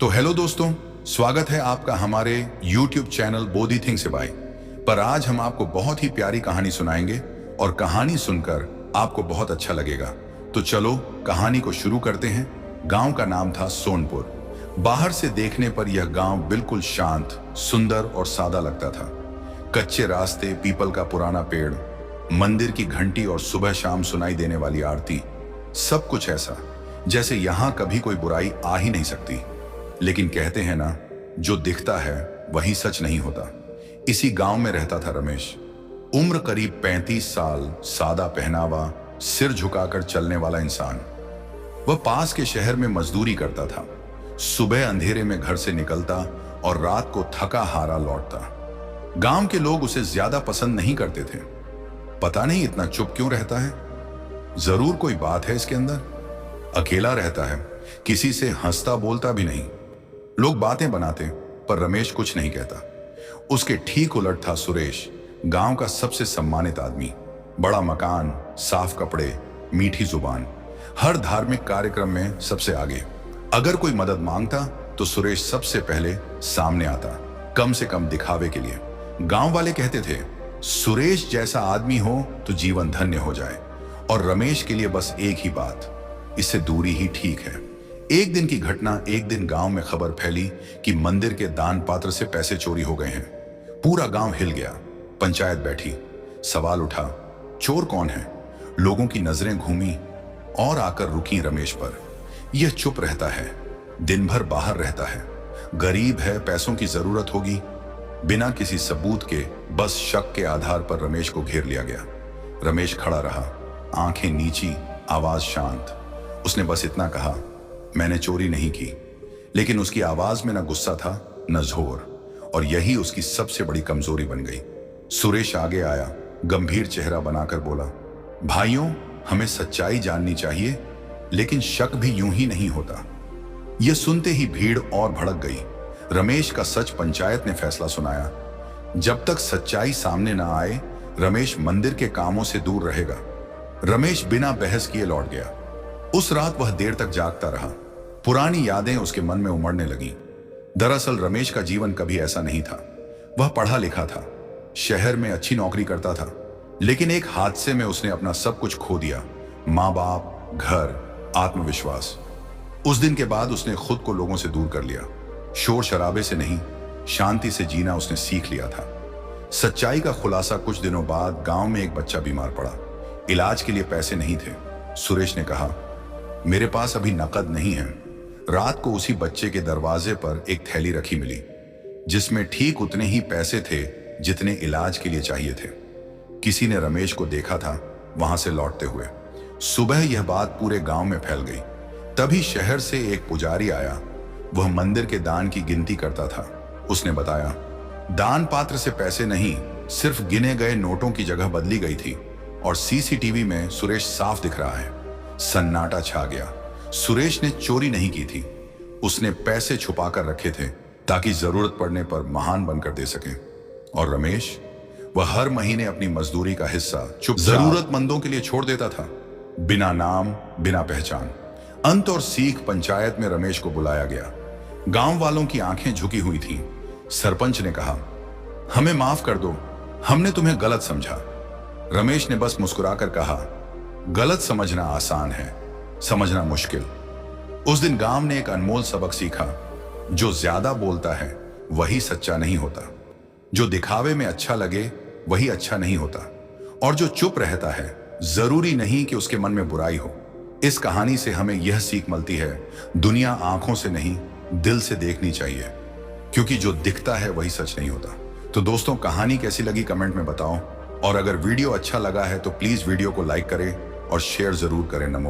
तो हेलो दोस्तों, स्वागत है आपका हमारे YouTube चैनल बोधी थिंग से भाई पर। आज हम आपको बहुत ही प्यारी कहानी सुनाएंगे और कहानी सुनकर आपको बहुत अच्छा लगेगा। तो चलो कहानी को शुरू करते हैं। गांव का नाम था सोनपुर। बाहर से देखने पर यह गांव बिल्कुल शांत, सुंदर और सादा लगता था। कच्चे रास्ते, पीपल का पुराना पेड़, मंदिर की घंटी और सुबह शाम सुनाई देने वाली आरती, सब कुछ ऐसा जैसे यहां कभी कोई बुराई आ ही नहीं सकती। लेकिन कहते हैं ना, जो दिखता है वही सच नहीं होता। इसी गांव में रहता था रमेश। उम्र करीब 35 साल, सादा पहनावा, सिर झुकाकर चलने वाला इंसान। वह पास के शहर में मजदूरी करता था। सुबह अंधेरे में घर से निकलता और रात को थका हारा लौटता। गांव के लोग उसे ज्यादा पसंद नहीं करते थे। पता नहीं इतना चुप क्यों रहता है, जरूर कोई बात है इसके अंदर। अकेला रहता है, किसी से हंसता बोलता भी नहीं। लोग बातें बनाते पर रमेश कुछ नहीं कहता। उसके ठीक उलट था सुरेश, गांव का सबसे सम्मानित आदमी। बड़ा मकान, साफ कपड़े, मीठी जुबान, हर धार्मिक कार्यक्रम में सबसे आगे। अगर कोई मदद मांगता तो सुरेश सबसे पहले सामने आता, कम से कम दिखावे के लिए। गांव वाले कहते थे, सुरेश जैसा आदमी हो तो जीवन धन्य हो जाए। और रमेश के लिए बस एक ही बात, इससे दूरी ही ठीक है। एक दिन की घटना, एक दिन गांव में खबर फैली कि मंदिर के दान पात्र से पैसे चोरी हो गए हैं। पूरा गांव हिल गया। पंचायत बैठी, सवाल उठा, चोर कौन है? लोगों की नजरें घूमी और आकर रुकी रमेश पर। यह चुप रहता है, दिन भर बाहर रहता है, गरीब है, पैसों की जरूरत होगी। बिना किसी सबूत के, बस शक के आधार पर रमेश को घेर लिया गया। रमेश खड़ा रहा, आंखें नीची, आवाज शांत। उसने बस इतना कहा, मैंने चोरी नहीं की। लेकिन उसकी आवाज में न गुस्सा था न जोर, और यही उसकी सबसे बड़ी कमजोरी बन गई। सुरेश आगे आया, गंभीर चेहरा बनाकर बोला, भाइयों, हमें सच्चाई जाननी चाहिए, लेकिन शक भी यूं ही नहीं होता। यह सुनते ही भीड़ और भड़क गई। रमेश का सच पंचायत ने फैसला सुनाया। जब तक सच्चाई सामने न आए, रमेश मंदिर के कामों से दूर रहेगा। रमेश बिना बहस किए लौट गया। उस रात वह देर तक जागता रहा। पुरानी यादें उसके मन में उमड़ने लगीं। दरअसल रमेश का जीवन कभी ऐसा नहीं था। वह पढ़ा लिखा था, शहर में अच्छी नौकरी करता था, लेकिन एक हादसे में उसने अपना सब कुछ खो दिया। माँ बाप, घर, आत्मविश्वास। उस दिन के बाद उसने खुद को लोगों से दूर कर लिया। शोर शराबे से नहीं, शांति से जीना उसने सीख लिया था। सच्चाई का खुलासा कुछ दिनों बाद, गांव में एक बच्चा बीमार पड़ा। इलाज के लिए पैसे नहीं थे। सुरेश ने कहा, मेरे पास अभी नकद नहीं है। रात को उसी बच्चे के दरवाजे पर एक थैली रखी मिली, जिसमें ठीक उतने ही पैसे थे जितने इलाज के लिए चाहिए थे। किसी ने रमेश को देखा था वहां से लौटते हुए। सुबह यह बात पूरे गांव में फैल गई। तभी शहर से एक पुजारी आया। वह मंदिर के दान की गिनती करता था। उसने बताया, दान पात्र से पैसे नहीं, सिर्फ गिने गए नोटों की जगह बदली गई थी, और सीसीटीवी में सुरेश साफ दिख रहा है। सन्नाटा छा गया। सुरेश ने चोरी नहीं की थी, उसने पैसे छुपा कर रखे थे ताकि जरूरत पड़ने पर महान बनकर दे सके। और रमेश, वह हर महीने अपनी मजदूरी का हिस्सा चुप जरूरतमंदों के लिए छोड़ देता था, बिना नाम, बिना पहचान। अंत और सीख, पंचायत में रमेश को बुलाया गया। गांव वालों की आंखें झुकी हुई थीं। सरपंच ने कहा, हमें माफ कर दो, हमने तुम्हें गलत समझा। रमेश ने बस मुस्कुराकर कहा, गलत समझना आसान है, समझना मुश्किल। उस दिन गांव ने एक अनमोल सबक सीखा, जो ज्यादा बोलता है वही सच्चा नहीं होता। जो दिखावे में अच्छा लगे वही अच्छा नहीं होता। और जो चुप रहता है, जरूरी नहीं कि उसके मन में बुराई हो। इस कहानी से हमें यह सीख मिलती है, दुनिया आंखों से नहीं, दिल से देखनी चाहिए, क्योंकि जो दिखता है वही सच नहीं होता। तो दोस्तों, कहानी कैसी लगी कमेंट में बताओ। और अगर वीडियो अच्छा लगा है तो प्लीज वीडियो को लाइक करें और शेयर जरूर करें। नमो।